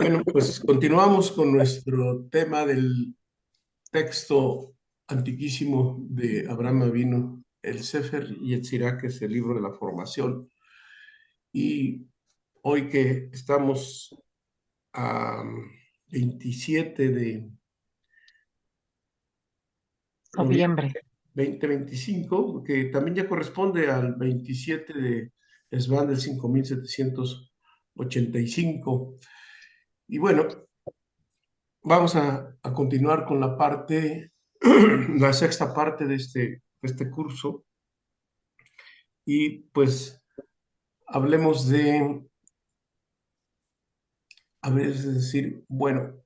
Bueno, pues continuamos con nuestro tema del texto antiquísimo de Abraham Avinu, el Sefer Yetzirah, que es el libro de la formación. Y hoy que estamos a 27 de noviembre Noviembre. 2025, que también ya corresponde al 27 de Esban del 5785. Y bueno, vamos a continuar con la parte, la sexta parte de este curso, y pues hablemos de, a ver, es decir, bueno,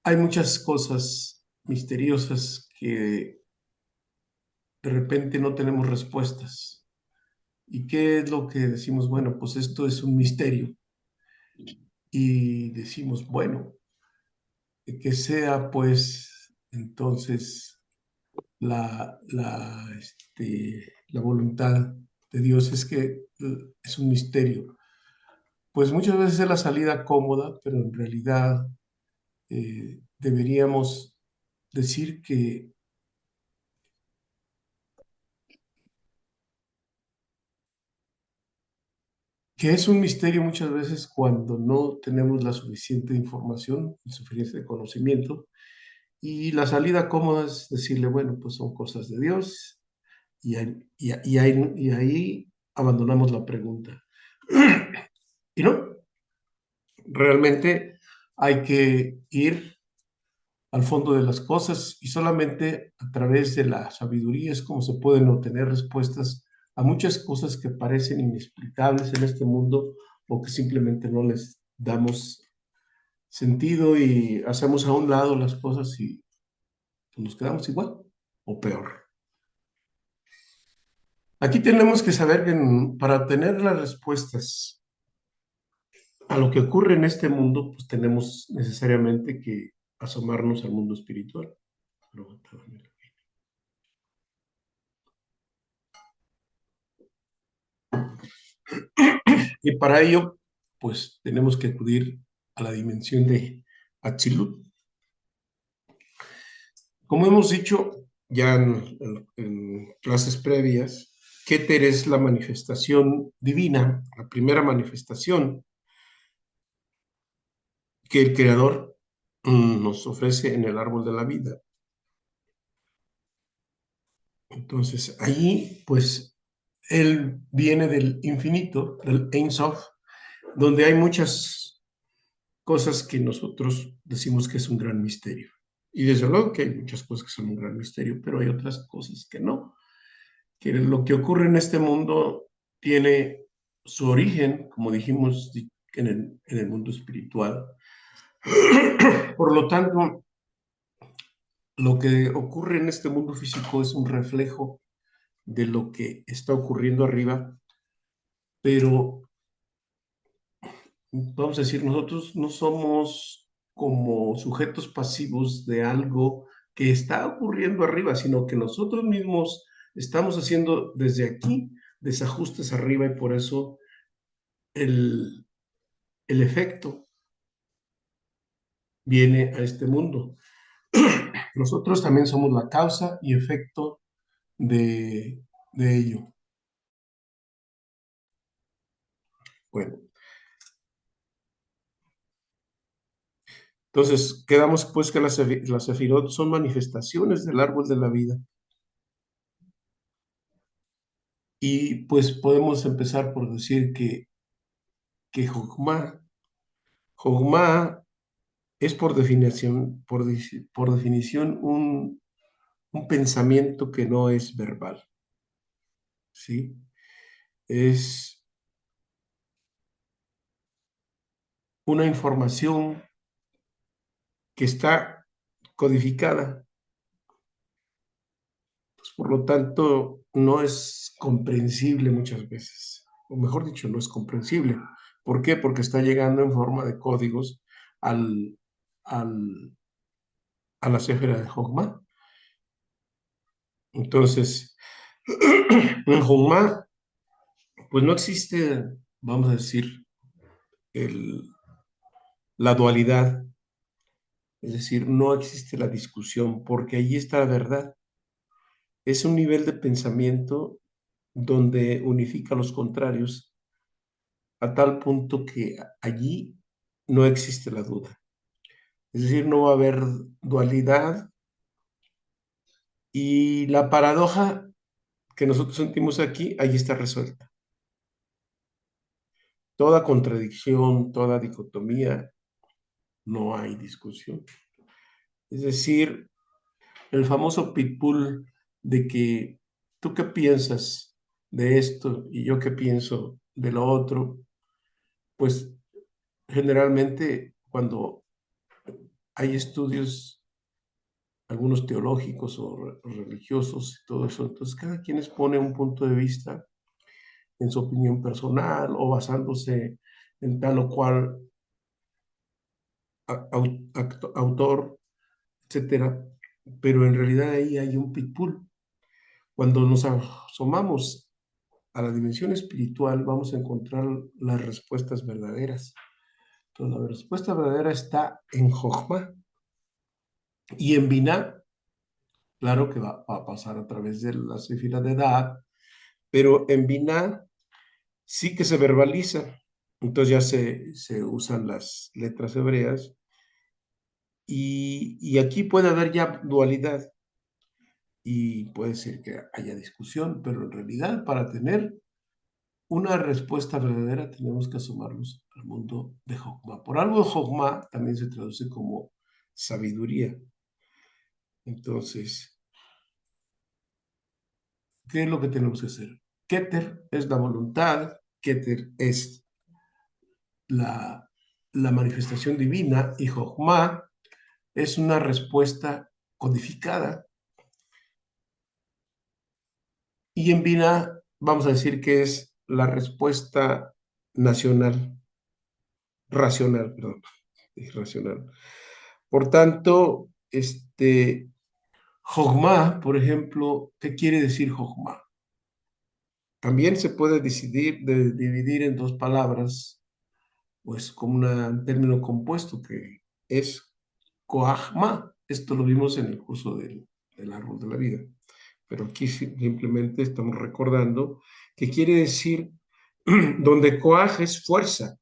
hay muchas cosas misteriosas que de repente no tenemos respuestas. ¿Y qué es lo que decimos? Bueno, pues esto es un misterio. Y decimos, bueno, que sea pues entonces la voluntad de Dios, es que es un misterio. Pues muchas veces es la salida cómoda, pero en realidad deberíamos decir que es un misterio muchas veces cuando no tenemos la suficiente información, el suficiente conocimiento, y la salida cómoda es decirle, bueno, pues son cosas de Dios, y ahí abandonamos la pregunta. Y no, realmente hay que ir al fondo de las cosas, y solamente a través de la sabiduría es como se pueden obtener respuestas a muchas cosas que parecen inexplicables en este mundo, o que simplemente no les damos sentido y hacemos a un lado las cosas y nos quedamos igual o peor. Aquí tenemos que saber que para tener las respuestas a lo que ocurre en este mundo, pues tenemos necesariamente que asomarnos al mundo espiritual. Y para ello, pues tenemos que acudir a la dimensión de Atzilut. Como hemos dicho ya en clases previas, Keter es la manifestación divina, la primera manifestación que el Creador nos ofrece en el árbol de la vida. Entonces, allí, pues, Él viene del infinito, del Ein Sof, donde hay muchas cosas que nosotros decimos que es un gran misterio. Y desde luego que hay muchas cosas que son un gran misterio, pero hay otras cosas que no. Que lo que ocurre en este mundo tiene su origen, como dijimos, en el mundo espiritual. Por lo tanto, lo que ocurre en este mundo físico es un reflejo de lo que está ocurriendo arriba, pero vamos a decir, nosotros no somos como sujetos pasivos de algo que está ocurriendo arriba, sino que nosotros mismos estamos haciendo desde aquí desajustes arriba, y por eso el, el efecto viene a este mundo. Nosotros también somos la causa y efecto de ello. Bueno, entonces quedamos pues que las sefirot son manifestaciones del árbol de la vida. Y pues podemos empezar por decir que Jogma es por definición un pensamiento que no es verbal, ¿sí? Es una información que está codificada, pues por lo tanto no es comprensible muchas veces, o mejor dicho, no es comprensible. ¿Por qué? Porque está llegando en forma de códigos al, al, a la céfira de Jogma. Entonces, en Jogma, pues no existe, vamos a decir, el, la dualidad, es decir, no existe la discusión porque allí está la verdad. Es un nivel de pensamiento donde unifica los contrarios a tal punto que allí no existe la duda. Es decir, no va a haber dualidad y la paradoja que nosotros sentimos aquí, allí está resuelta. Toda contradicción, toda dicotomía, no hay discusión. Es decir, el famoso pitbull de que tú qué piensas de esto y yo qué pienso de lo otro, pues generalmente cuando hay estudios, algunos teológicos o religiosos y todo eso, entonces cada quien expone un punto de vista en su opinión personal o basándose en tal o cual autor, etcétera, pero en realidad ahí hay un pitbull. Cuando nos asomamos a la dimensión espiritual, vamos a encontrar las respuestas verdaderas. Entonces, la respuesta verdadera está en Jochma y en Binah. Claro que va a pasar a través de la sefira de edad, pero en Binah sí que se verbaliza. Entonces ya se usan las letras hebreas y aquí puede haber ya dualidad y puede ser que haya discusión, pero en realidad para tener una respuesta verdadera tenemos que asomarnos al mundo de Jokma. Por algo Jokma también se traduce como sabiduría. Entonces, ¿qué es lo que tenemos que hacer? Keter es la voluntad, Keter es la, la manifestación divina y Jokma es una respuesta codificada. Y en Bina vamos a decir que es la respuesta nacional, racional, perdón, irracional. Por tanto, Jogma, por ejemplo, ¿qué quiere decir Jogma? También se puede dividir en dos palabras, pues como un término compuesto que es Koachma. Esto lo vimos en el curso del árbol de la vida. Pero aquí simplemente estamos recordando que quiere decir donde Koach es fuerza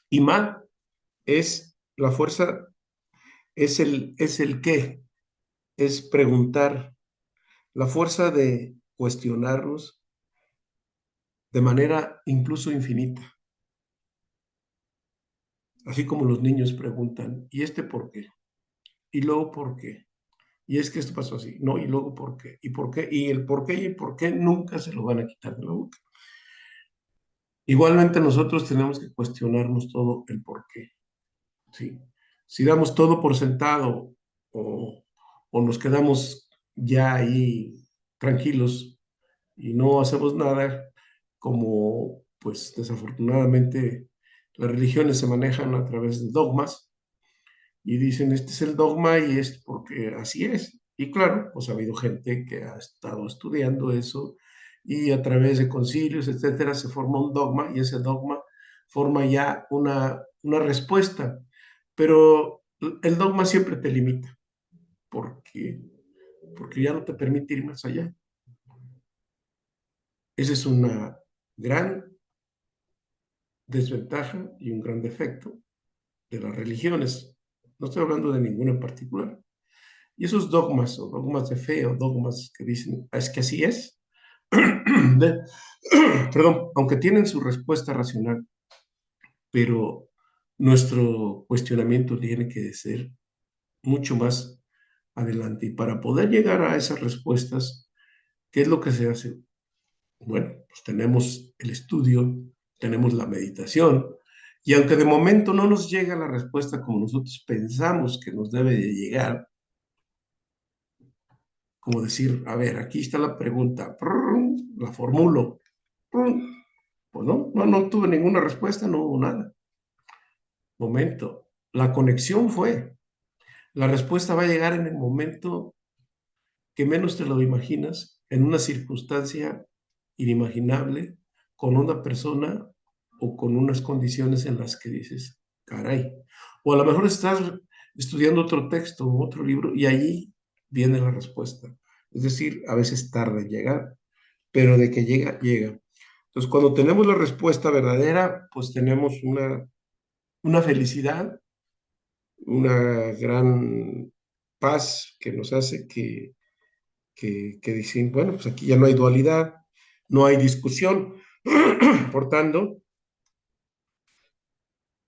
y Ma es la fuerza, es el qué, es preguntar, la fuerza de cuestionarnos de manera incluso infinita, así como los niños preguntan, ¿y este por qué? ¿Y luego por qué? Y es que esto pasó así, no, y luego por qué, y por qué, y el por qué y el por qué nunca se lo van a quitar de la boca. Igualmente nosotros tenemos que cuestionarnos todo el por qué, ¿sí? Si damos todo por sentado o, o nos quedamos ya ahí tranquilos y no hacemos nada, como pues desafortunadamente las religiones se manejan a través de dogmas y dicen este es el dogma y es porque así es. Y claro, pues ha habido gente que ha estado estudiando eso y a través de concilios, etcétera, se forma un dogma y ese dogma forma ya una respuesta. Pero el dogma siempre te limita porque, porque ya no te permite ir más allá. Esa es una gran desventaja y un gran defecto de las religiones. No estoy hablando de ninguna en particular. Y esos dogmas o dogmas de fe o dogmas que dicen, "Ah, es que así es", de- perdón, aunque tienen su respuesta racional, pero nuestro cuestionamiento tiene que ser mucho más adelante. Y para poder llegar a esas respuestas, ¿qué es lo que se hace? Bueno, pues tenemos el estudio, tenemos la meditación, y aunque de momento no nos llega la respuesta como nosotros pensamos que nos debe de llegar, como decir, a ver, aquí está la pregunta, la formulo, pues no tuve ninguna respuesta, no hubo nada. Momento, la conexión fue, la respuesta va a llegar en el momento que menos te lo imaginas, en una circunstancia inimaginable, con una persona o con unas condiciones en las que dices, caray. O a lo mejor estás estudiando otro texto o otro libro y allí viene la respuesta. Es decir, a veces tarda en llegar, pero de que llega, llega. Entonces, cuando tenemos la respuesta verdadera, pues tenemos una felicidad, una gran paz que nos hace que dicen, bueno, pues aquí ya no hay dualidad, no hay discusión. Por tanto,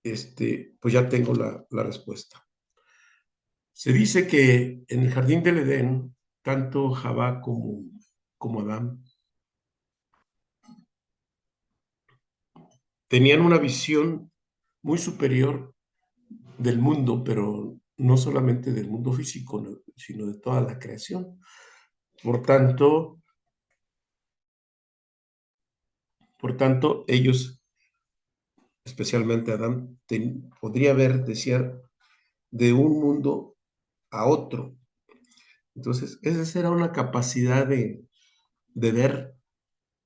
pues ya tengo la respuesta. Se dice que en el jardín del Edén, tanto Jabá como Adán tenían una visión muy superior del mundo, pero no solamente del mundo físico, sino de toda la creación. Por tanto, ellos, especialmente Adán, podría ver, decía, de un mundo a otro. Entonces, esa era una capacidad de ver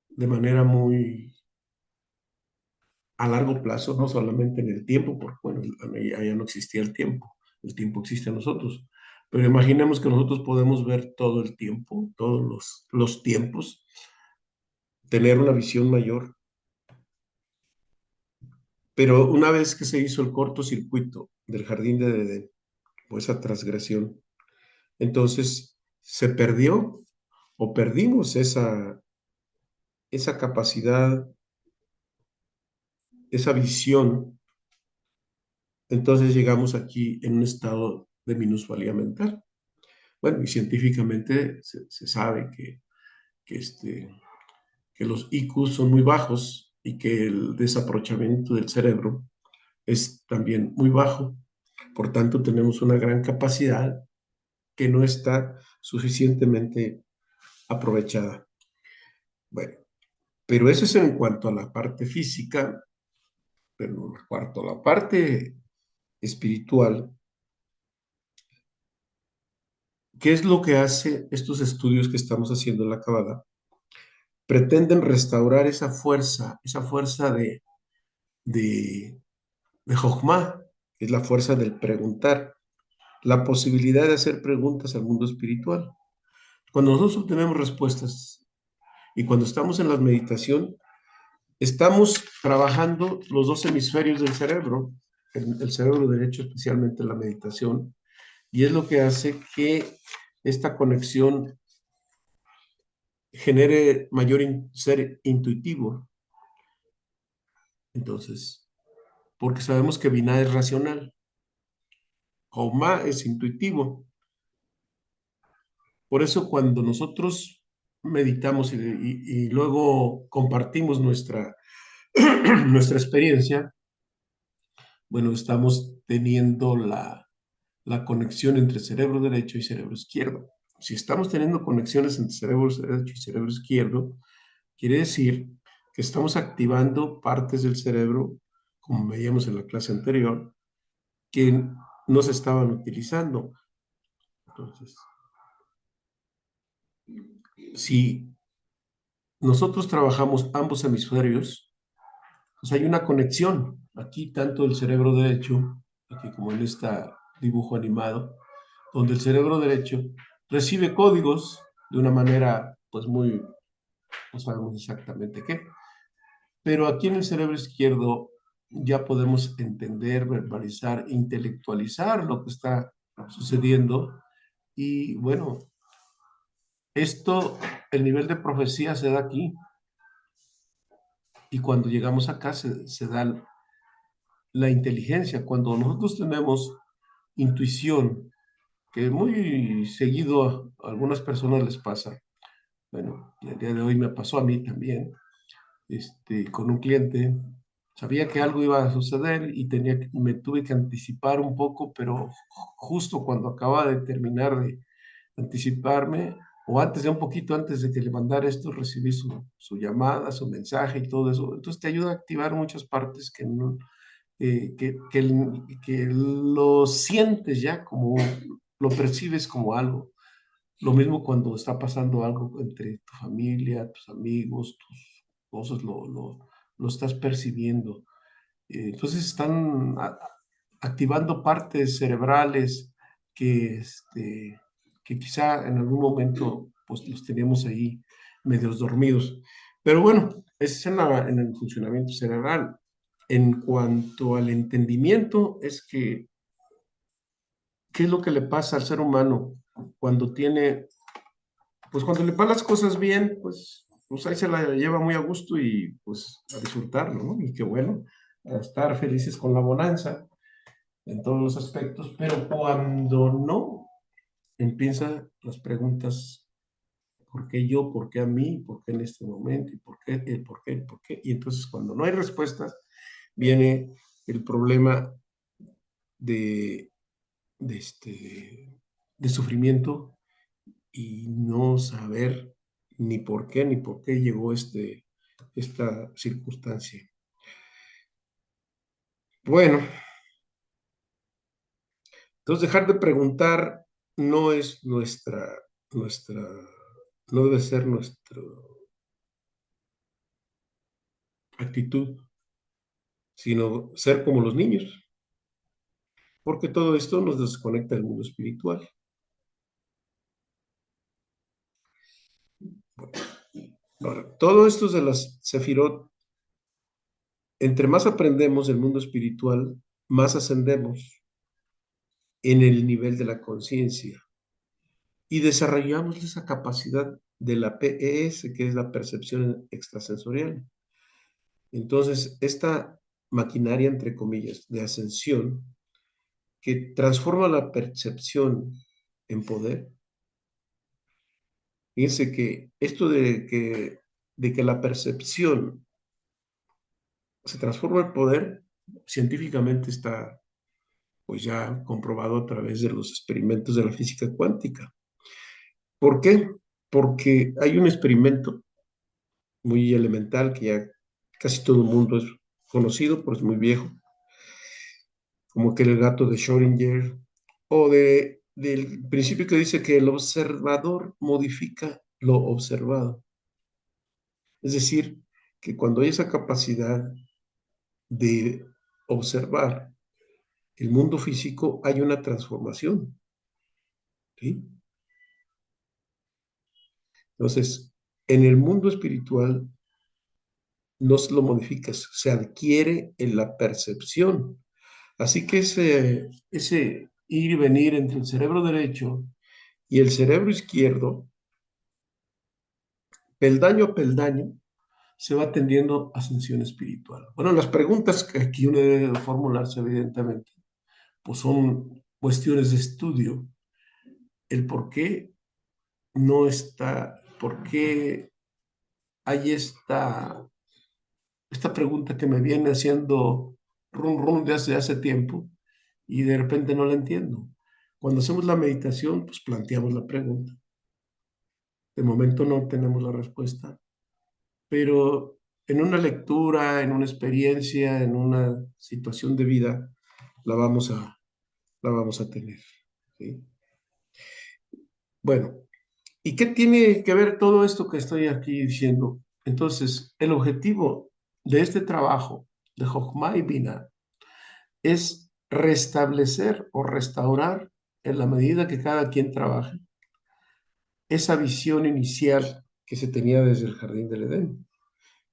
de manera muy a largo plazo, no solamente en el tiempo, porque bueno, allá no existía el tiempo existe en nosotros, pero imaginemos que nosotros podemos ver todo el tiempo, todos los tiempos, tener una visión mayor, pero una vez que se hizo el cortocircuito del jardín de Edén, o esa transgresión, entonces se perdió o perdimos esa capacidad, esa visión. Entonces llegamos aquí en un estado de minusvalía mental. Bueno, y científicamente se sabe que, este, que los IQ son muy bajos y que el desaprochamiento del cerebro es también muy bajo. Por tanto, tenemos una gran capacidad que no está suficientemente aprovechada. Bueno, pero eso es en cuanto a la parte física, pero en cuanto a la parte espiritual, ¿qué es lo que hace estos estudios que estamos haciendo en la Cábala? Pretenden restaurar esa fuerza de, de Jochma, que es la fuerza del preguntar, la posibilidad de hacer preguntas al mundo espiritual. Cuando nosotros obtenemos respuestas y cuando estamos en la meditación, estamos trabajando los dos hemisferios del cerebro, el cerebro derecho especialmente en la meditación, y es lo que hace que esta conexión genere mayor ser intuitivo. Entonces, porque sabemos que Binah es racional, Jochma es intuitivo. Por eso cuando nosotros meditamos y luego compartimos nuestra experiencia, bueno, estamos teniendo la conexión entre cerebro derecho y cerebro izquierdo. Si estamos teniendo conexiones entre cerebro derecho y cerebro izquierdo, quiere decir que estamos activando partes del cerebro, como veíamos en la clase anterior, que no se estaban utilizando. Entonces, si nosotros trabajamos ambos hemisferios, pues hay una conexión aquí, tanto el cerebro derecho, aquí como en este dibujo animado, donde el cerebro derecho recibe códigos de una manera, pues muy, no sabemos exactamente qué, pero aquí en el cerebro izquierdo ya podemos entender, verbalizar, intelectualizar lo que está sucediendo y bueno, esto, el nivel de profecía se da aquí y cuando llegamos acá se da la inteligencia. Cuando nosotros tenemos intuición, que muy seguido a algunas personas les pasa, bueno, el día de hoy me pasó a mí también, con un cliente, sabía que algo iba a suceder y me tuve que anticipar un poco, pero justo cuando acababa de terminar de anticiparme, o antes de un poquito antes de que le mandara esto, recibí su llamada, su mensaje y todo eso. Entonces te ayuda a activar muchas partes que no, que lo sientes ya como, lo percibes como algo. Lo mismo cuando está pasando algo entre tu familia, tus amigos, tus cosas, lo estás percibiendo. Entonces están activando partes cerebrales que, que quizá en algún momento pues los teníamos ahí medios dormidos. Pero bueno, es en el funcionamiento cerebral. En cuanto al entendimiento, es que, ¿qué es lo que le pasa al ser humano cuando tiene, pues cuando le van las cosas bien, pues ahí se la lleva muy a gusto y pues a disfrutarlo, ¿no? Y qué bueno, a estar felices con la bonanza en todos los aspectos, pero cuando no, empiezan las preguntas, ¿por qué yo? ¿Por qué a mí? ¿Por qué en este momento? ¿Y por qué? ¿El por qué? ¿El por qué? Y entonces cuando no hay respuestas, viene el problema de, de, de sufrimiento y no saber ni por qué llegó esta circunstancia. Bueno, entonces dejar de preguntar no es nuestra, no debe ser nuestra actitud, sino ser como los niños, porque todo esto nos desconecta del mundo espiritual. Bueno, ahora, todo esto de las sefirot, entre más aprendemos del mundo espiritual, más ascendemos en el nivel de la conciencia y desarrollamos esa capacidad de la PES, que es la percepción extrasensorial. Entonces, esta maquinaria, entre comillas, de ascensión, que transforma la percepción en poder. Fíjense que esto de que la percepción se transforma en poder, científicamente está pues ya comprobado a través de los experimentos de la física cuántica. ¿Por qué? Porque hay un experimento muy elemental que ya casi todo el mundo es conocido, pero es muy viejo, como que el gato de Schrödinger, o del principio que dice que el observador modifica lo observado. Es decir, que cuando hay esa capacidad de observar el mundo físico, hay una transformación, ¿sí? Entonces, en el mundo espiritual no se lo modificas, se adquiere en la percepción. Así que ese ir y venir entre el cerebro derecho y el cerebro izquierdo, peldaño a peldaño, se va tendiendo ascensión espiritual. Bueno, las preguntas que aquí uno debe formularse, evidentemente, pues son cuestiones de estudio. El por qué no está, por qué hay esta pregunta que me viene haciendo rum rum de hace tiempo y de repente no la entiendo. Cuando hacemos la meditación, pues planteamos la pregunta. De momento no tenemos la respuesta, pero en una lectura, en una experiencia, en una situación de vida, la vamos a, la vamos a tener. ¿Sí? Bueno, ¿y qué tiene que ver todo esto que estoy aquí diciendo? Entonces, el objetivo de este trabajo de Jochma y Bina es restablecer o restaurar, en la medida que cada quien trabaje, esa visión inicial que se tenía desde el jardín del Edén,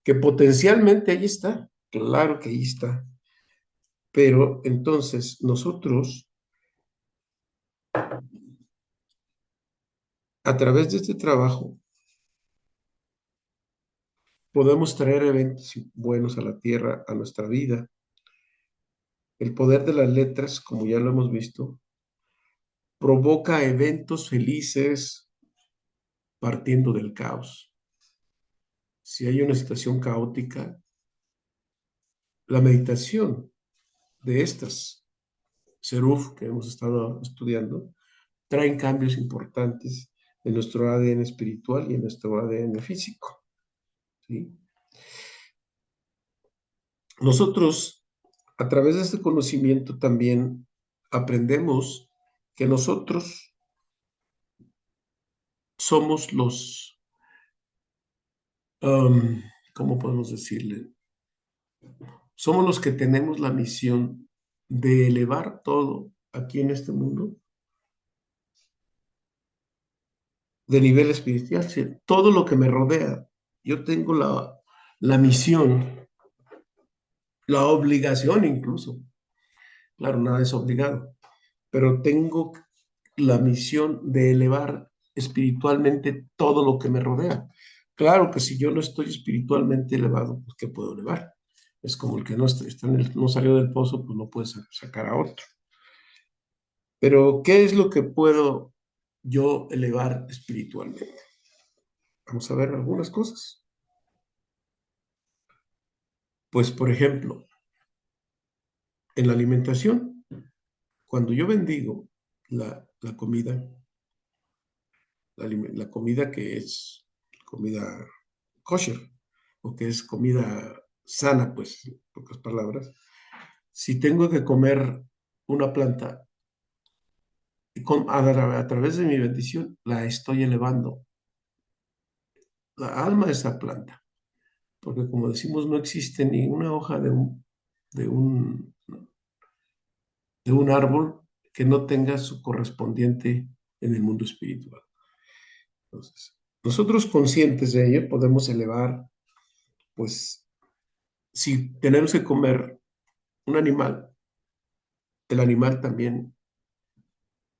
que potencialmente ahí está, claro que ahí está, pero entonces nosotros, a través de este trabajo, podemos traer eventos buenos a la tierra, a nuestra vida. El poder de las letras, como ya lo hemos visto, provoca eventos felices partiendo del caos. Si hay una situación caótica, la meditación de estas seruf que hemos estado estudiando traen cambios importantes en nuestro ADN espiritual y en nuestro ADN físico. ¿Sí? Nosotros, a través de este conocimiento, también aprendemos que nosotros somos um, ¿cómo podemos decirle? Somos los que tenemos la misión de elevar todo aquí en este mundo de nivel espiritual, sí, todo lo que me rodea. Yo tengo la misión, la obligación incluso, claro, nada es obligado, pero tengo la misión de elevar espiritualmente todo lo que me rodea. Claro que si yo no estoy espiritualmente elevado, pues ¿qué puedo elevar? Es como el que no salió del pozo, pues no puede sacar a otro. Pero ¿qué es lo que puedo yo elevar espiritualmente? Vamos a ver algunas cosas. Pues, por ejemplo, en la alimentación, cuando yo bendigo la comida, la comida que es comida kosher, o que es comida sana, pues, en pocas palabras, si tengo que comer una planta, a través de mi bendición, la estoy elevando, la alma de esa planta, porque como decimos, no existe ni una hoja de un, de un árbol que no tenga su correspondiente en el mundo espiritual. Entonces, nosotros conscientes de ello podemos elevar, pues, si tenemos que comer un animal, el animal también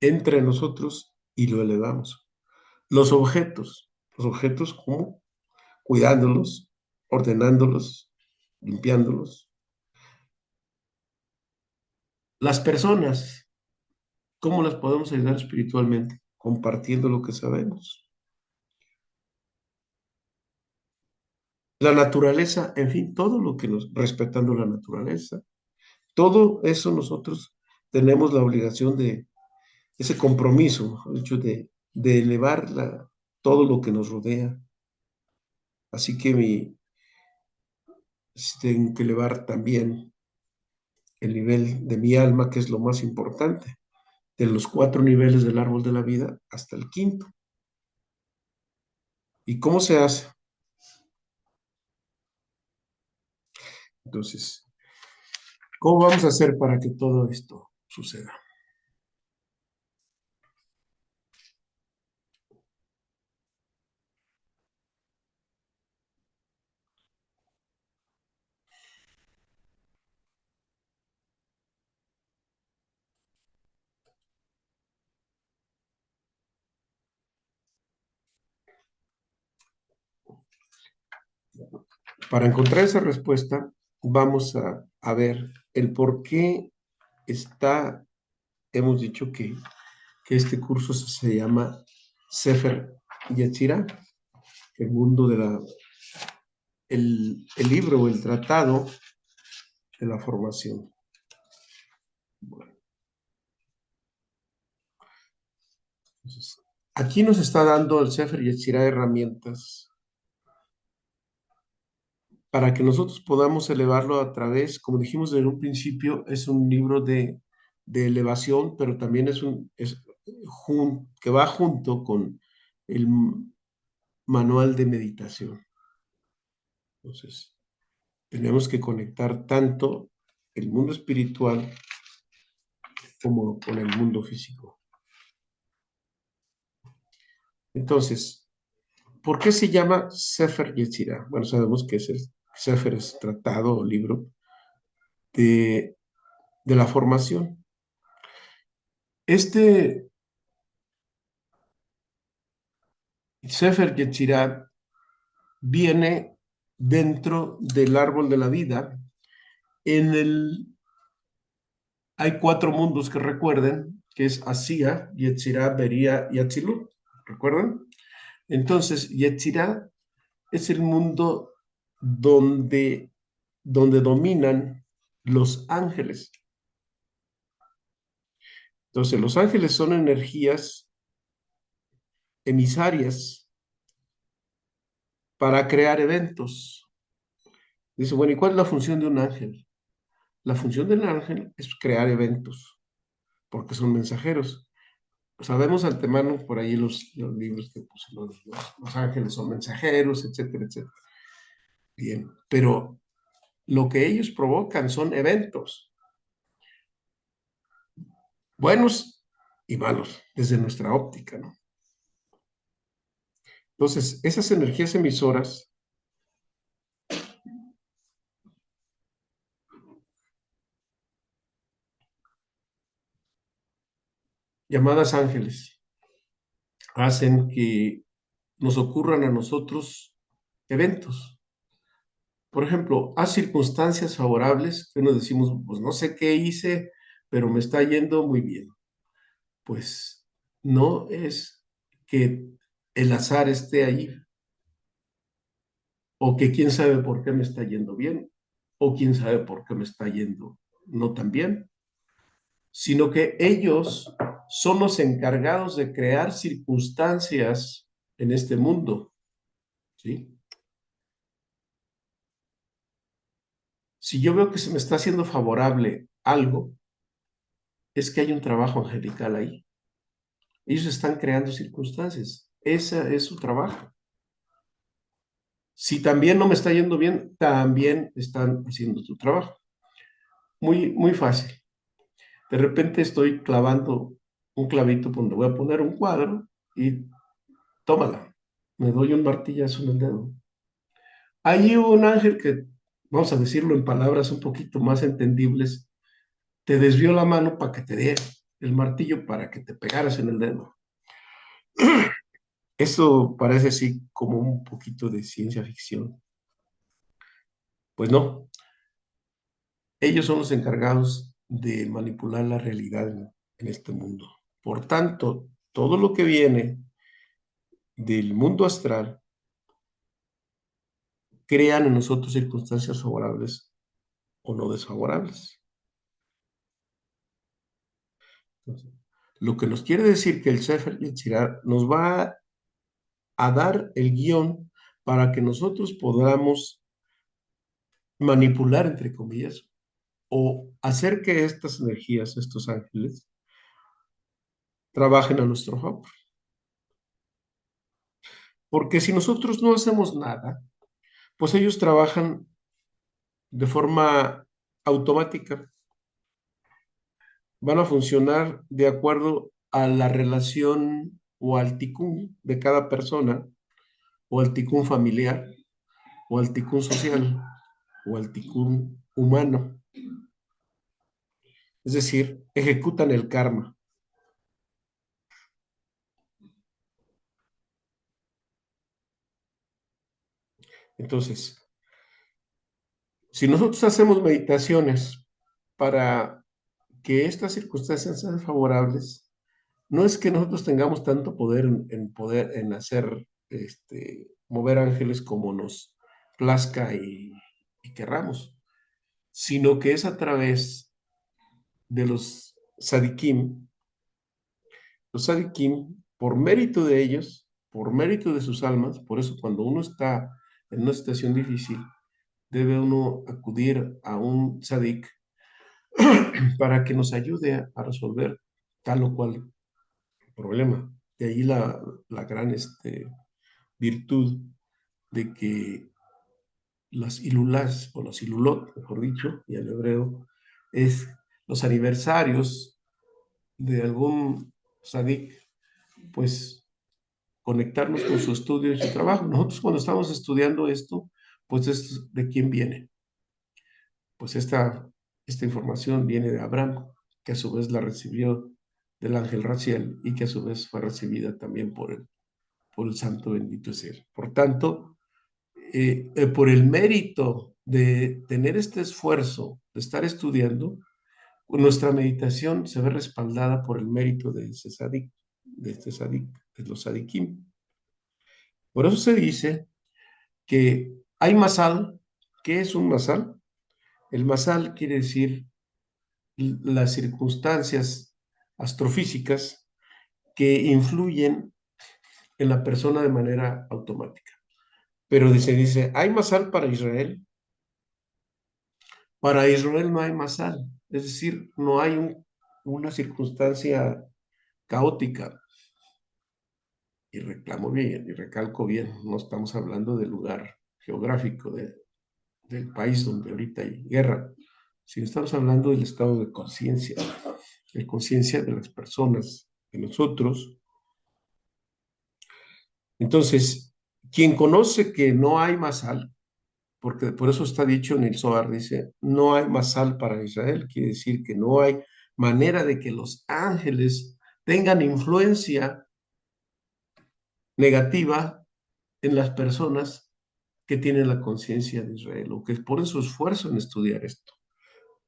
entra en nosotros y lo elevamos. Los objetos como cuidándolos, ordenándolos, limpiándolos. Las personas, ¿cómo las podemos ayudar espiritualmente? Compartiendo lo que sabemos. La naturaleza, en fin, todo lo que respetando la naturaleza, todo eso nosotros tenemos la obligación de, ese compromiso, mejor dicho, de elevar todo lo que nos rodea. Así que tengo que elevar también el nivel de mi alma, que es lo más importante, de los 4 niveles del árbol de la vida hasta el quinto. ¿Y cómo se hace? Entonces, ¿cómo vamos a hacer para que todo esto suceda? Para encontrar esa respuesta, vamos a ver el por qué hemos dicho que este curso se llama Sefer Yetzirah, el mundo el libro o el tratado de la formación. Bueno, entonces, aquí nos está dando el Sefer Yetzirah herramientas para que nosotros podamos elevarlo a través, como dijimos en un principio, es un libro de elevación, pero también que va junto con el manual de meditación. Entonces, tenemos que conectar tanto el mundo espiritual como con el mundo físico. Entonces, ¿por qué se llama Sefer Yetzirah? Bueno, sabemos que Sefer es tratado o libro de, de la formación. Este Sefer Yetzirah viene dentro del árbol de la vida. Hay 4 mundos que recuerden, que es Asía, Yetzirah, Bería y Atzilut. ¿Recuerdan? Entonces, Yetzirah es el mundo donde dominan los ángeles. Entonces, los ángeles son energías emisarias para crear eventos. Dice, bueno, ¿y cuál es la función de un ángel? La función del ángel es crear eventos, porque son mensajeros. Sabemos antemano por ahí los libros que pues, los ángeles son mensajeros, etcétera, etcétera. Bien, pero lo que ellos provocan son eventos. buenos y malos, desde nuestra óptica, ¿no? Entonces, esas energías emisoras, llamadas ángeles, hacen que nos ocurran a nosotros eventos. Por ejemplo, a circunstancias favorables que nos decimos, pues no sé qué hice, pero me está yendo muy bien. Pues no es que el azar esté ahí, o que quién sabe por qué me está yendo bien, o quién sabe por qué me está yendo no tan bien, sino que ellos son los encargados de crear circunstancias en este mundo, ¿sí? Si yo veo que se me está haciendo favorable algo, es que hay un trabajo angelical ahí. Ellos están creando circunstancias. Ese es su trabajo. Si también no me está yendo bien, también están haciendo su trabajo. Muy, muy fácil. De repente estoy clavando un clavito donde voy a poner un cuadro y tómala. Me doy un martillazo en el dedo. Hay un ángel que, vamos a decirlo en palabras un poquito más entendibles, te desvió la mano para que te dé el martillo para que te pegaras en el dedo. Eso parece así como un poquito de ciencia ficción. Pues no, ellos son los encargados de manipular la realidad en este mundo. Por tanto, todo lo que viene del mundo astral crean en nosotros circunstancias favorables o no desfavorables. Entonces, lo que nos quiere decir que el Sefer Yetzirah nos va a dar el guión para que nosotros podamos manipular, entre comillas, o hacer que estas energías, estos ángeles, trabajen a nuestro favor. Porque si nosotros no hacemos nada, pues ellos trabajan de forma automática, van a funcionar de acuerdo a la relación o al ticún de cada persona, o al ticún familiar, o al ticún social, o al ticún humano. Es decir, ejecutan el karma. Entonces, si nosotros hacemos meditaciones para que estas circunstancias sean favorables, no es que nosotros tengamos tanto poder poder en hacer mover ángeles como nos plazca y querramos, sino que es a través de los sadikim, por mérito de ellos, por mérito de sus almas. Por eso cuando uno está en una situación difícil, debe uno acudir a un sadik para que nos ayude a resolver tal o cual problema. De ahí la gran virtud de que las ilulás, o los ilulot, mejor dicho, y en hebreo, es los aniversarios de algún sadik, pues conectarnos con su estudio y su trabajo. Nosotros cuando estamos estudiando esto, pues es de quién viene. Pues esta información viene de Abraham, que a su vez la recibió del ángel Raziel y que a su vez fue recibida también por el santo bendito es él. Por tanto, por el mérito de tener este esfuerzo, de estar estudiando, nuestra meditación se ve respaldada por el mérito de ese sadik, de este sadik, de los sadikim. Por eso se dice que hay masal. ¿Qué es un masal? El masal quiere decir las circunstancias astrofísicas que influyen en la persona de manera automática. Pero dice, ¿hay masal para Israel? Para Israel no hay masal, es decir, no hay una circunstancia caótica. Y reclamo bien, y recalco bien, no estamos hablando del lugar geográfico del país donde ahorita hay guerra, sino estamos hablando del estado de conciencia. la conciencia de las personas, de nosotros. Entonces, quien conoce que no hay masal, porque por eso está dicho en el Zohar, dice, no hay masal para Israel, quiere decir que no hay manera de que los ángeles tengan influencia negativa en las personas que tienen la conciencia de Israel, o que ponen su esfuerzo en estudiar esto.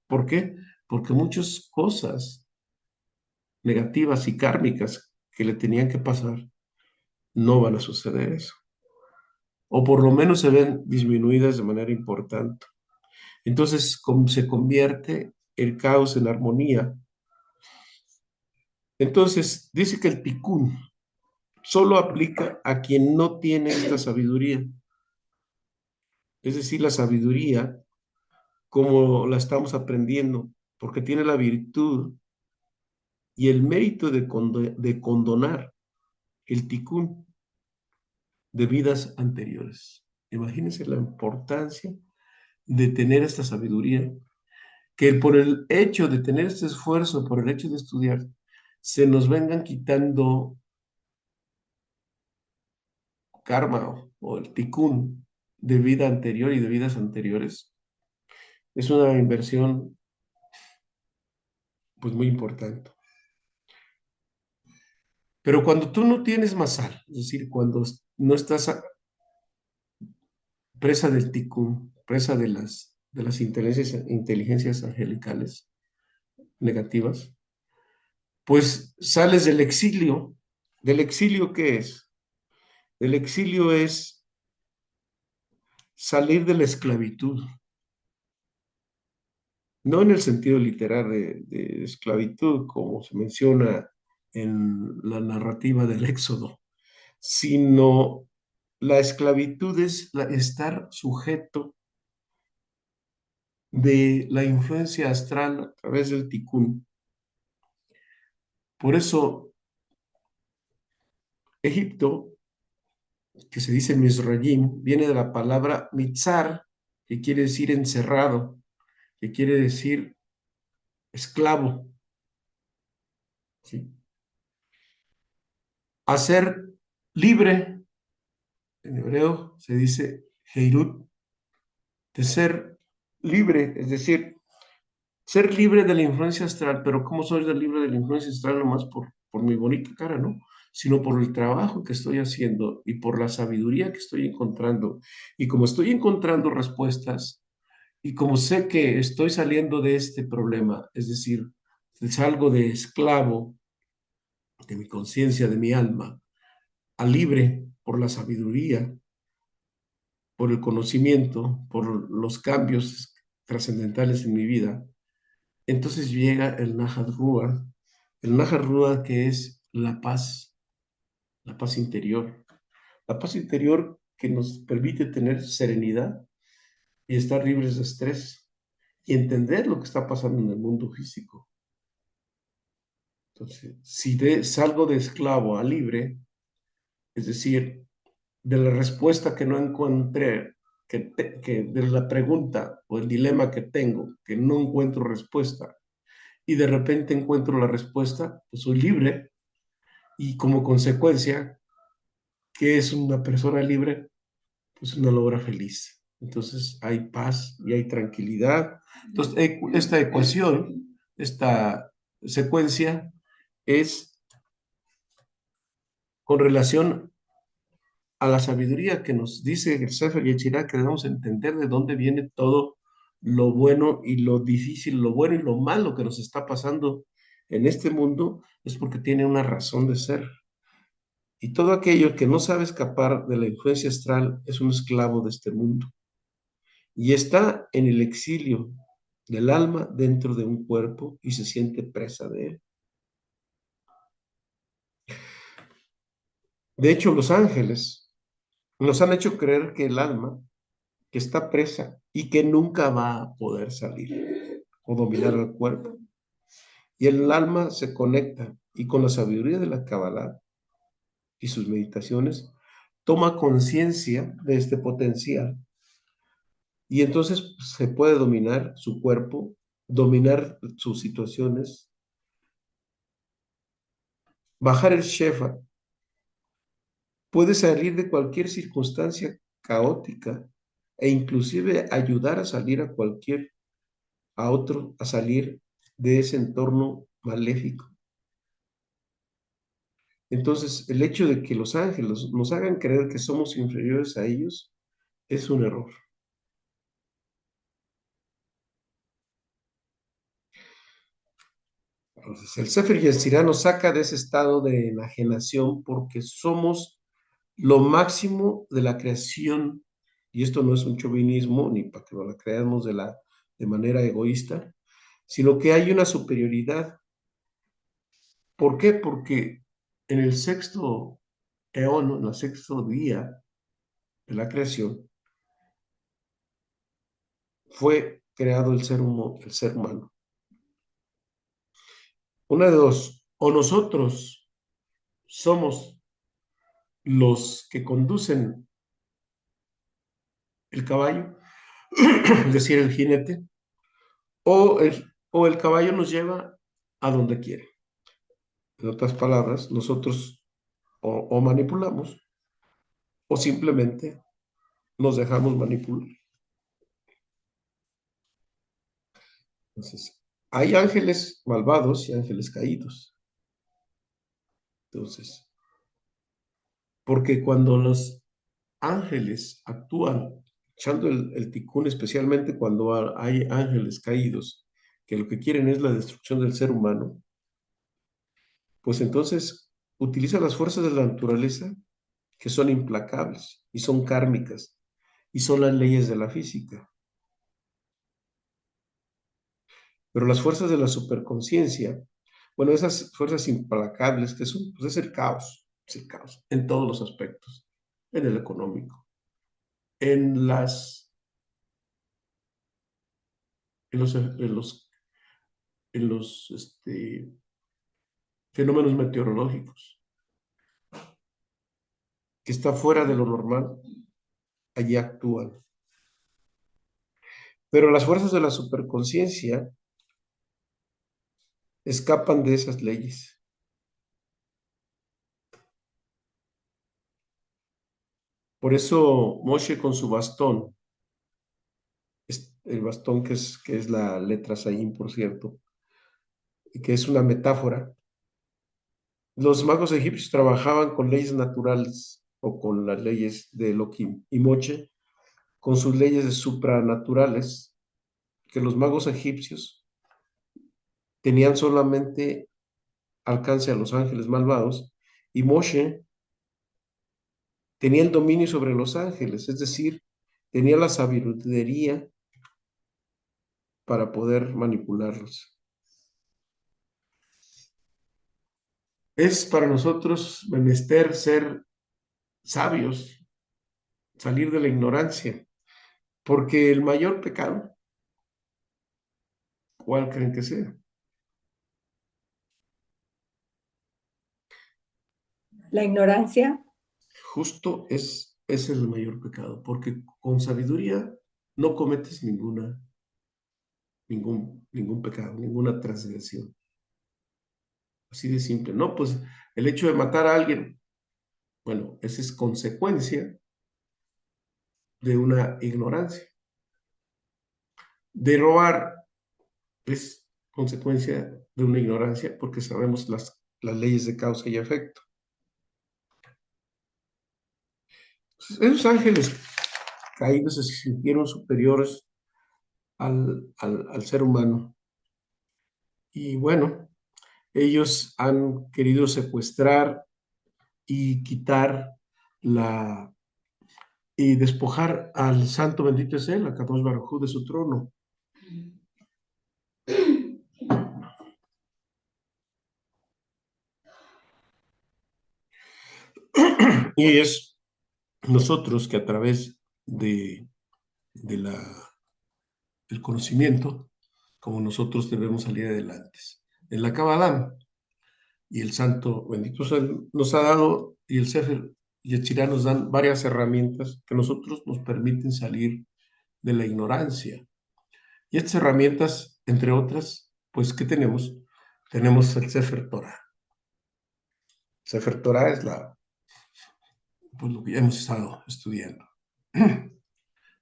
¿Por qué? Porque muchas cosas negativas y kármicas que le tenían que pasar no van a suceder eso, o por lo menos se ven disminuidas de manera importante. Entonces se convierte el caos en armonía. Entonces dice que el tikkun solo aplica a quien no tiene esta sabiduría, es decir, la sabiduría como la estamos aprendiendo, porque tiene la virtud y el mérito de condonar el tikkun de vidas anteriores. Imagínense la importancia de tener esta sabiduría, que por el hecho de tener este esfuerzo, por el hecho de estudiar, se nos vengan quitando karma o el tikkun de vida anterior y de vidas anteriores. Es una inversión pues muy importante. Pero cuando tú no tienes masal, es decir, cuando no estás presa del tikkun, presa de las inteligencias angelicales negativas, pues sales del exilio. ¿Del exilio qué es? El exilio es salir de la esclavitud, no en el sentido literal de esclavitud, como se menciona en la narrativa del Éxodo, sino la esclavitud es estar sujeto de la influencia astral a través del tikkun. Por eso, Egipto, que se dice Mizrayim, viene de la palabra mitzar, que quiere decir encerrado, que quiere decir esclavo, ¿sí? A ser libre, en hebreo se dice Heirut, de ser libre, es decir, ser libre de la influencia astral, pero ¿cómo soy libre de la influencia astral? Nomás por mi bonita cara, ¿no? Sino por el trabajo que estoy haciendo y por la sabiduría que estoy encontrando. Y como estoy encontrando respuestas y como sé que estoy saliendo de este problema, es decir, salgo de esclavo de mi conciencia, de mi alma, a libre por la sabiduría, por el conocimiento, por los cambios trascendentales en mi vida, entonces llega el Nahat Rua que es la paz interior, la paz interior que nos permite tener serenidad y estar libres de estrés y entender lo que está pasando en el mundo físico. Entonces, si salgo de esclavo a libre, es decir, de la respuesta que no encontré, que de la pregunta o el dilema que tengo, que no encuentro respuesta, y de repente encuentro la respuesta, pues soy libre y como consecuencia, ¿qué es una persona libre? Pues una logra feliz. Entonces hay paz y hay tranquilidad. Entonces, esta ecuación, esta secuencia es con relación a la sabiduría que nos dice el Sefer Yetzirah, que debemos entender de dónde viene todo lo bueno y lo difícil, lo bueno y lo malo que nos está pasando en este mundo, es porque tiene una razón de ser. Y todo aquello que no sabe escapar de la influencia astral es un esclavo de este mundo. Y está en el exilio del alma dentro de un cuerpo y se siente presa de él. De hecho, los ángeles nos han hecho creer que el alma, que está presa y que nunca va a poder salir o dominar el cuerpo. Y el alma se conecta y con la sabiduría de la Kabbalah y sus meditaciones toma conciencia de este potencial. Y entonces se puede dominar su cuerpo, dominar sus situaciones bajar el Shefa, puede salir de cualquier circunstancia caótica e inclusive ayudar a salir a otro a salir de ese entorno maléfico. Entonces, el hecho de que los ángeles nos hagan creer que somos inferiores a ellos es un error. Entonces, el Sefer Yetzirah nos saca de ese estado de enajenación porque somos lo máximo de la creación, y esto no es un chauvinismo ni para que lo creamos de manera egoísta, sino que hay una superioridad. ¿Por qué? Porque en el sexto eón, en el sexto día de la creación, fue creado el ser humano. Una de dos, o nosotros somos los que conducen el caballo, es decir, el jinete, o el caballo nos lleva a donde quiere. En otras palabras, nosotros o manipulamos o simplemente nos dejamos manipular. Entonces, hay ángeles malvados y ángeles caídos. Entonces, porque cuando los ángeles actúan echando el ticún, especialmente cuando hay ángeles caídos, que lo que quieren es la destrucción del ser humano, pues entonces utiliza las fuerzas de la naturaleza que son implacables y son kármicas y son las leyes de la física. Pero las fuerzas de la superconciencia, bueno, esas fuerzas implacables que son, pues es el caos en todos los aspectos, en el económico, en en los, en los, en los fenómenos meteorológicos, que está fuera de lo normal, allí actúan. Pero las fuerzas de la superconciencia escapan de esas leyes. Por eso Moshe con su bastón, el bastón que es la letra Sayin, por cierto, y que es una metáfora, los magos egipcios trabajaban con leyes naturales o con las leyes de Elohim y Moche con sus leyes supranaturales, que los magos egipcios tenían solamente alcance a los ángeles malvados y Moshe tenía el dominio sobre los ángeles, es decir, tenía la sabiduría para poder manipularlos. Es para nosotros menester ser sabios, salir de la ignorancia, porque el mayor pecado, ¿cuál creen que sea? La ignorancia. Justo ese es el mayor pecado, porque con sabiduría no cometes ningún pecado, ninguna transgresión. Así de simple. No, pues el hecho de matar a alguien, bueno, esa es consecuencia de una ignorancia. De robar es consecuencia de una ignorancia porque sabemos las leyes de causa y efecto. Esos ángeles caídos se sintieron superiores al ser humano. Y bueno, ellos han querido secuestrar y quitar y despojar al santo bendito es él, a Kadosh Baruj Hu, de su trono. Y es nosotros que a través de del conocimiento, como nosotros debemos salir adelante. En la Kabbalah y el santo bendito sea él, nos ha dado, y el Sefer y el Yetzirah nos dan varias herramientas que nosotros nos permiten salir de la ignorancia. Y estas herramientas, entre otras, pues, ¿qué tenemos? Tenemos el Sefer Torah. Sefer Torah es pues, lo que ya hemos estado estudiando.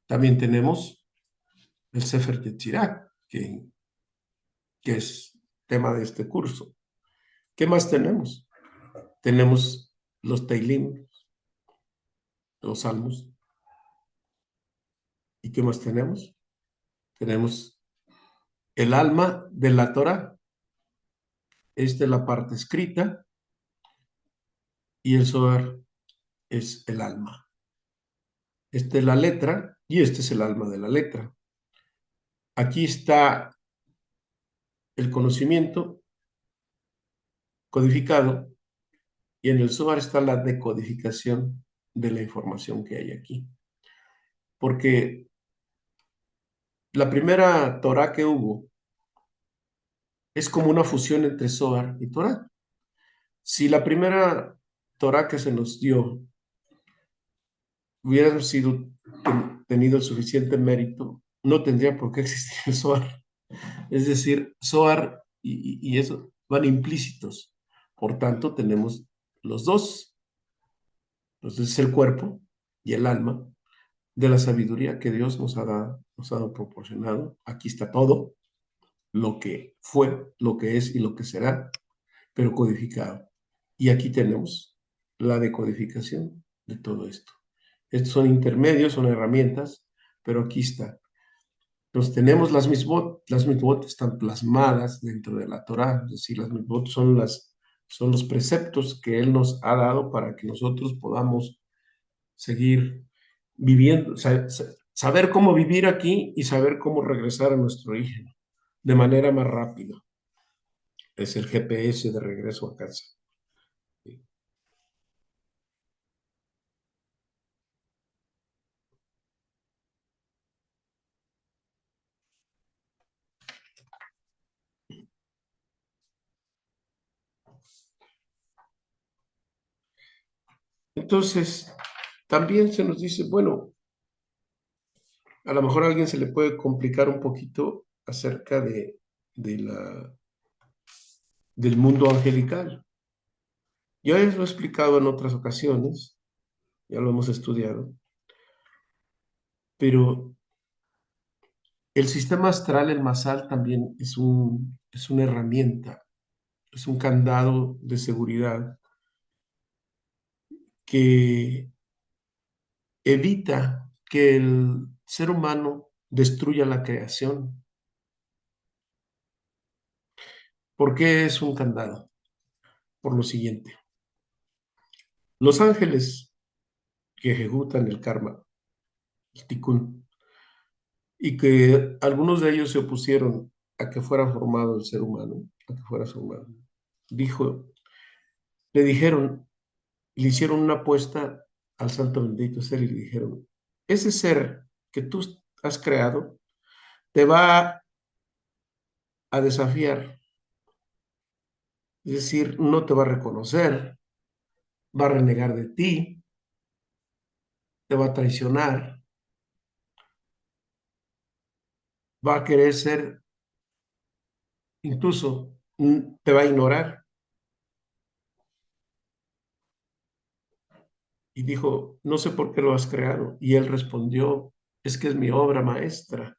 También tenemos el Sefer Yetzirah, que es tema de este curso. ¿Qué más tenemos? Tenemos los Teilim, los Salmos. ¿Y qué más tenemos? Tenemos el alma de la Torah. Esta es la parte escrita y el Zohar es el alma. Esta es la letra y este es el alma de la letra. Aquí está el conocimiento codificado y en el Zohar está la decodificación de la información que hay aquí. Porque la primera Torah que hubo es como una fusión entre Zohar y Torah. Si la primera Torah que se nos dio hubiera sido tenido el suficiente mérito, no tendría por qué existir el Zohar. Es decir, Zohar y eso van implícitos. Por tanto, tenemos los dos. Entonces, es el cuerpo y el alma de la sabiduría que Dios nos ha dado proporcionado. Aquí está todo, lo que fue, lo que es y lo que será, pero codificado. Y aquí tenemos la decodificación de todo esto. Estos son intermedios, son herramientas, pero aquí está. Entonces tenemos las mitzvot están plasmadas dentro de la Torah, es decir, las mitzvot son los preceptos que Él nos ha dado para que nosotros podamos seguir viviendo, saber cómo vivir aquí y saber cómo regresar a nuestro origen de manera más rápida. Es el GPS de regreso a casa. Entonces, también se nos dice, bueno, a lo mejor a alguien se le puede complicar un poquito acerca de del mundo angelical. Ya les lo he explicado en otras ocasiones, ya lo hemos estudiado, pero el sistema astral, el masal, también es una herramienta, es un candado de seguridad que evita que el ser humano destruya la creación. ¿Por qué es un candado? Por lo siguiente. Los ángeles que ejecutan el karma, el tikkun, y que algunos de ellos se opusieron a que fuera formado el ser humano, a que fuera formado. Le dijeron, le hicieron una apuesta al santo bendito ser y le dijeron, ese ser que tú has creado te va a desafiar, es decir, no te va a reconocer, va a renegar de ti, te va a traicionar, va a querer ser, incluso te va a ignorar. Y dijo, no sé por qué lo has creado. Y él respondió, es que es mi obra maestra.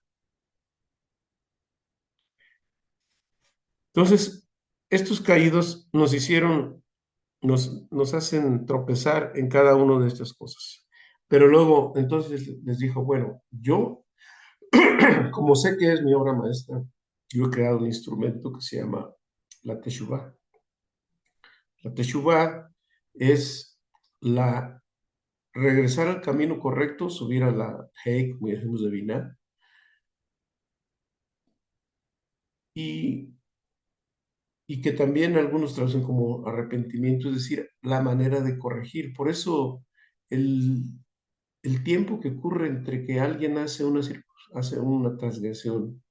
Entonces, estos caídos nos hacen tropezar en cada una de estas cosas. Pero luego, entonces les dijo, bueno, yo, como sé que es mi obra maestra, yo he creado un instrumento que se llama la Teshuvah. La Teshuvah es regresar al camino correcto, subir a la Hey, como decimos de Binah, y que también algunos traducen como arrepentimiento, es decir, la manera de corregir. Por eso el, el tiempo que ocurre entre que alguien hace una transgresión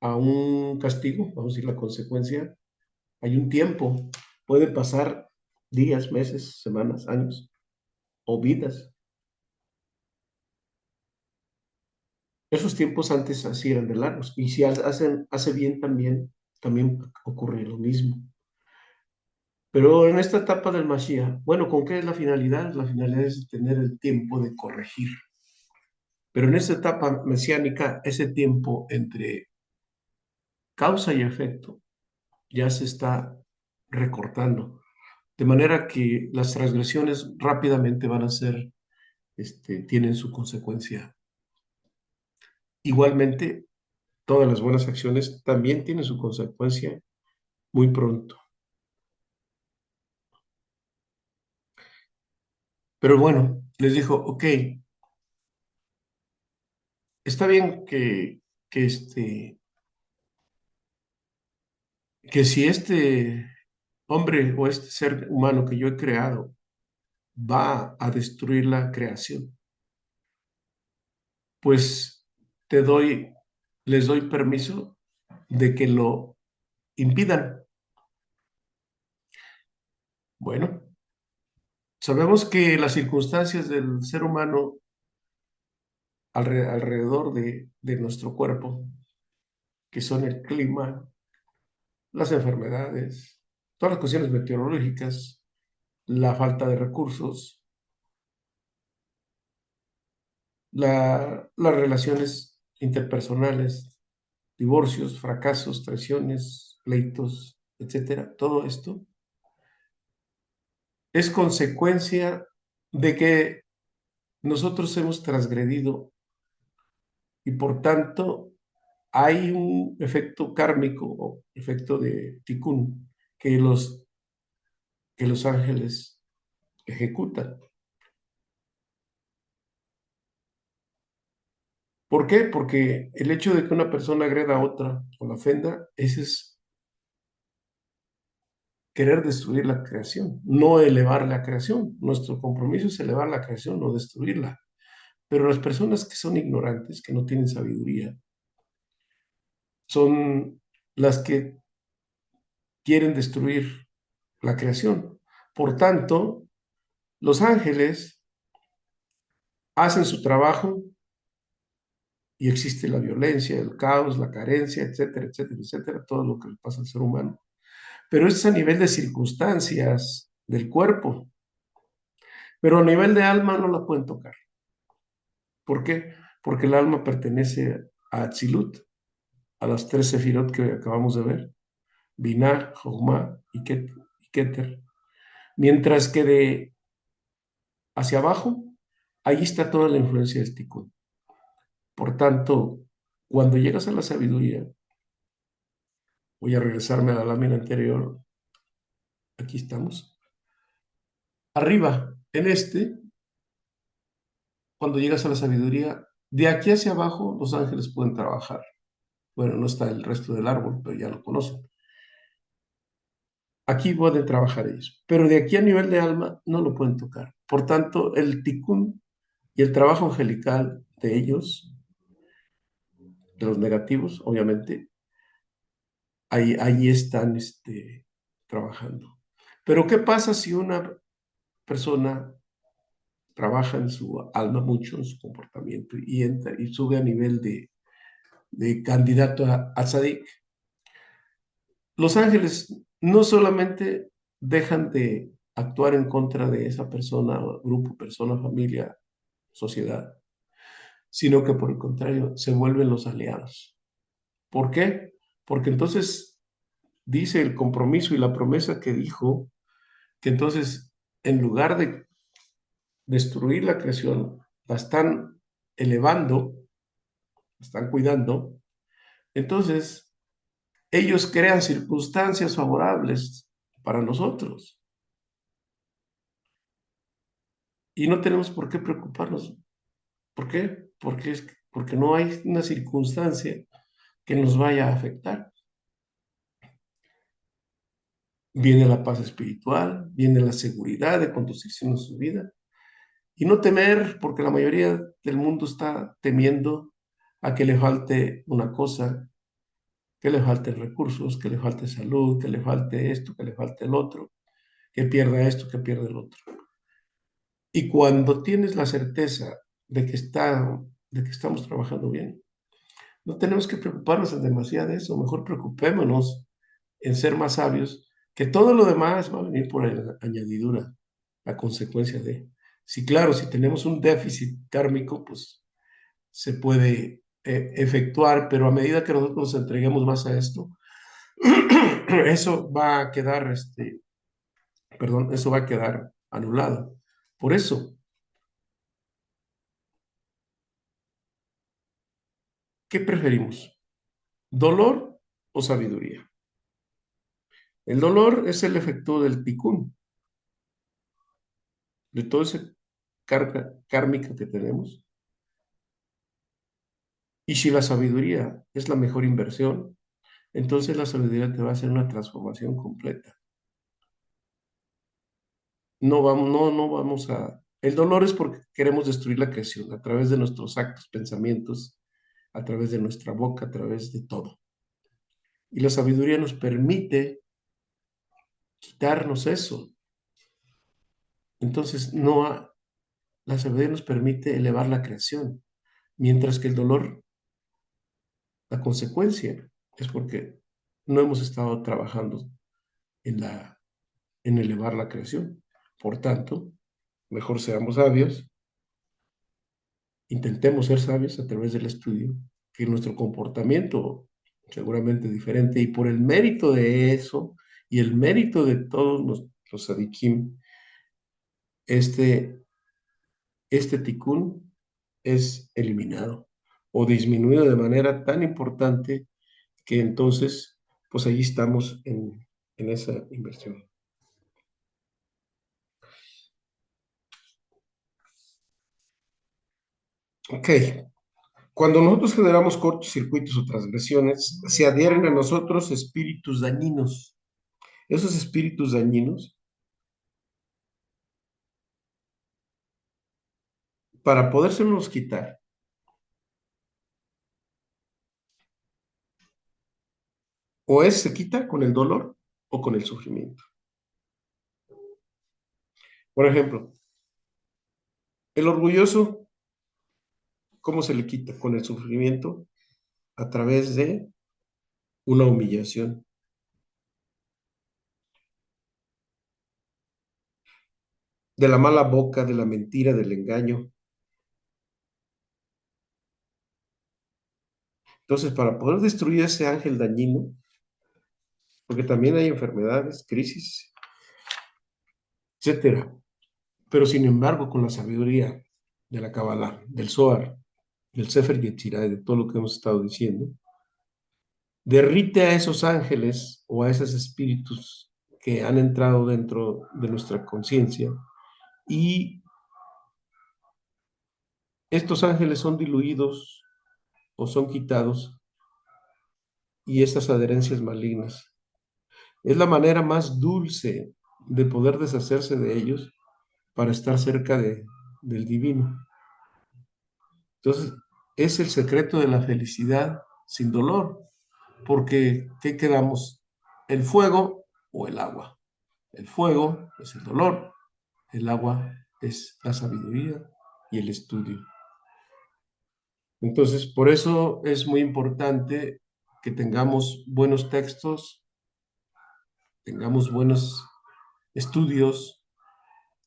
a un castigo, vamos a decir la consecuencia, hay un tiempo, puede pasar días, meses, semanas, años o vidas. Esos tiempos antes así eran de largos y si hace bien también ocurre lo mismo. Pero en esta etapa del Mashiach, bueno, ¿con qué es la finalidad? La finalidad es tener el tiempo de corregir. Pero en esta etapa mesiánica, ese tiempo entre causa y efecto ya se está recortando. De manera que las transgresiones rápidamente van a ser, tienen su consecuencia. Igualmente, todas las buenas acciones también tienen su consecuencia muy pronto. Pero bueno, les dijo, ok, está bien que, que si este hombre o este ser humano que yo he creado va a destruir la creación, pues les doy permiso de que lo impidan. Bueno, sabemos que las circunstancias del ser humano alrededor de nuestro cuerpo, que son el clima, las enfermedades, todas las cuestiones meteorológicas, la falta de recursos, las relaciones interpersonales, divorcios, fracasos, traiciones, pleitos, etcétera, todo esto es consecuencia de que nosotros hemos transgredido y por tanto hay un efecto kármico o efecto de tikkun que que los ángeles ejecutan. ¿Por qué? Porque el hecho de que una persona agreda a otra o la ofenda, ese es querer destruir la creación, no elevar la creación. Nuestro compromiso es elevar la creación, no destruirla. Pero las personas que son ignorantes, que no tienen sabiduría, son las que quieren destruir la creación. Por tanto, los ángeles hacen su trabajo y existe la violencia, el caos, la carencia, etcétera, etcétera, etcétera, todo lo que le pasa al ser humano. Pero eso es a nivel de circunstancias del cuerpo, pero a nivel de alma no la pueden tocar. ¿Por qué? Porque el alma pertenece a Atzilut, a las tres sefirot que acabamos de ver, Binah, Jochma y Keter. Mientras que de hacia abajo, ahí está toda la influencia del Tikkun. Por tanto, cuando llegas a la sabiduría, voy a regresarme a la lámina anterior, aquí estamos. Arriba, en cuando llegas a la sabiduría, de aquí hacia abajo los ángeles pueden trabajar. Bueno, no está el resto del árbol, pero ya lo conocen. Aquí pueden trabajar ellos, pero de aquí a nivel de alma no lo pueden tocar. Por tanto, el tikkun y el trabajo angelical de ellos, de los negativos, obviamente, ahí están trabajando. Pero ¿qué pasa si una persona trabaja en su alma mucho, en su comportamiento, y entra y sube a nivel de candidato a Tzadik? Los ángeles no solamente dejan de actuar en contra de esa persona, grupo, persona, familia, sociedad, sino que por el contrario se vuelven los aliados. ¿Por qué? Porque entonces dice el compromiso y la promesa que dijo que entonces en lugar de destruir la creación, la están elevando, la están cuidando, entonces ellos crean circunstancias favorables para nosotros y no tenemos por qué preocuparnos. ¿Por qué? Porque no hay una circunstancia que nos vaya a afectar. Viene la paz espiritual, viene la seguridad de conducirse en su vida y no temer, porque la mayoría del mundo está temiendo a que le falte una cosa, que le falten recursos, que le falte salud, que le falte esto, que le falte el otro, que pierda esto, que pierda el otro. Y cuando tienes la certeza de que estamos trabajando bien, no tenemos que preocuparnos en demasiado de eso, mejor preocupémonos en ser más sabios que todo lo demás va a venir por añadidura, a consecuencia de. Sí, claro, si tenemos un déficit kármico, pues se puede efectuar, pero a medida que nosotros nos entreguemos más a esto, eso va a quedar, perdón, eso va a quedar anulado. Por eso, ¿qué preferimos? ¿Dolor o sabiduría? El dolor es el efecto del ticún, de todo ese carga kármica que tenemos. Y si la sabiduría es la mejor inversión, entonces la sabiduría te va a hacer una transformación completa. No vamos a. El dolor es porque queremos destruir la creación a través de nuestros actos, pensamientos, a través de nuestra boca, a través de todo. Y la sabiduría nos permite quitarnos eso. Entonces, la sabiduría nos permite elevar la creación, mientras que el dolor, la consecuencia, es porque no hemos estado trabajando en elevar la creación. Por tanto, mejor seamos sabios, intentemos ser sabios a través del estudio, que nuestro comportamiento seguramente diferente, y por el mérito de eso y el mérito de todos los sadikim, este, este tikkun es eliminado o disminuido de manera tan importante que entonces, pues allí estamos en esa inversión. Ok, cuando nosotros generamos cortocircuitos o transgresiones, se adhieren a nosotros espíritus dañinos. Esos espíritus dañinos, para podérselos quitar, se quita con el dolor o con el sufrimiento. Por ejemplo, el orgulloso, ¿cómo se le quita? Con el sufrimiento a través de una humillación, de la mala boca, de la mentira, del engaño. Entonces, para poder destruir ese ángel dañino, porque también hay enfermedades, crisis, etcétera, pero sin embargo, con la sabiduría de la Kabbalah, del Zohar, del Sefer Yetzirah, de todo lo que hemos estado diciendo, derrite a esos ángeles o a esos espíritus que han entrado dentro de nuestra conciencia, y estos ángeles son diluidos o son quitados, y estas adherencias malignas. Es la manera más dulce de poder deshacerse de ellos para estar cerca del divino. Entonces, es el secreto de la felicidad sin dolor, porque ¿qué quedamos? ¿El fuego o el agua? El fuego es el dolor, el agua es la sabiduría y el estudio. Entonces, por eso es muy importante que tengamos buenos textos, tengamos buenos estudios,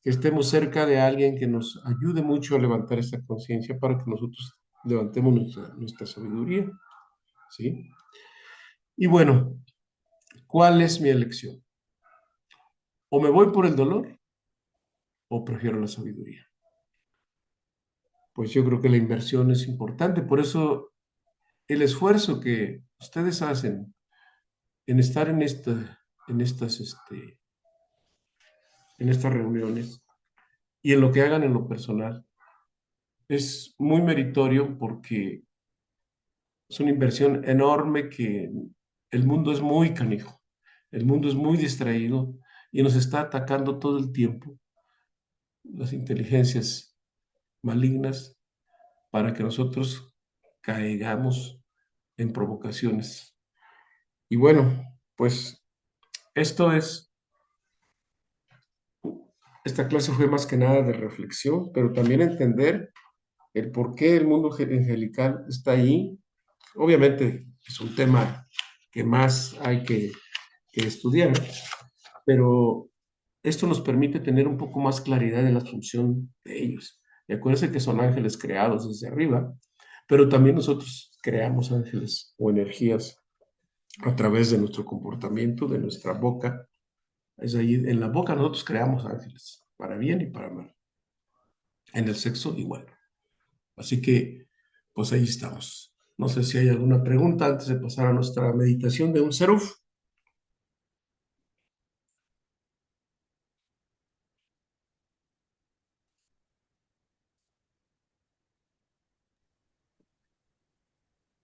que estemos cerca de alguien que nos ayude mucho a levantar esta conciencia para que nosotros levantemos nuestra sabiduría, ¿sí? Y bueno, ¿cuál es mi elección? ¿O me voy por el dolor o prefiero la sabiduría? Pues yo creo que la inversión es importante, por eso el esfuerzo que ustedes hacen en estar en estas, en estas reuniones y en lo que hagan en lo personal es muy meritorio, porque es una inversión enorme, que el mundo es muy canijo, el mundo es muy distraído y nos está atacando todo el tiempo las inteligencias malignas para que nosotros caigamos en provocaciones. Y bueno, pues esto es, esta clase fue más que nada de reflexión, pero también entender el por qué el mundo angelical está ahí. Obviamente es un tema que más hay que estudiar, pero esto nos permite tener un poco más claridad de la función de ellos. Y acuérdense que son ángeles creados desde arriba, pero también nosotros creamos ángeles o energías a través de nuestro comportamiento, de nuestra boca. Es ahí, en la boca nosotros creamos ángeles, para bien y para mal. En el sexo igual. Así que, pues ahí estamos. No sé si hay alguna pregunta antes de pasar a nuestra meditación de un seruf.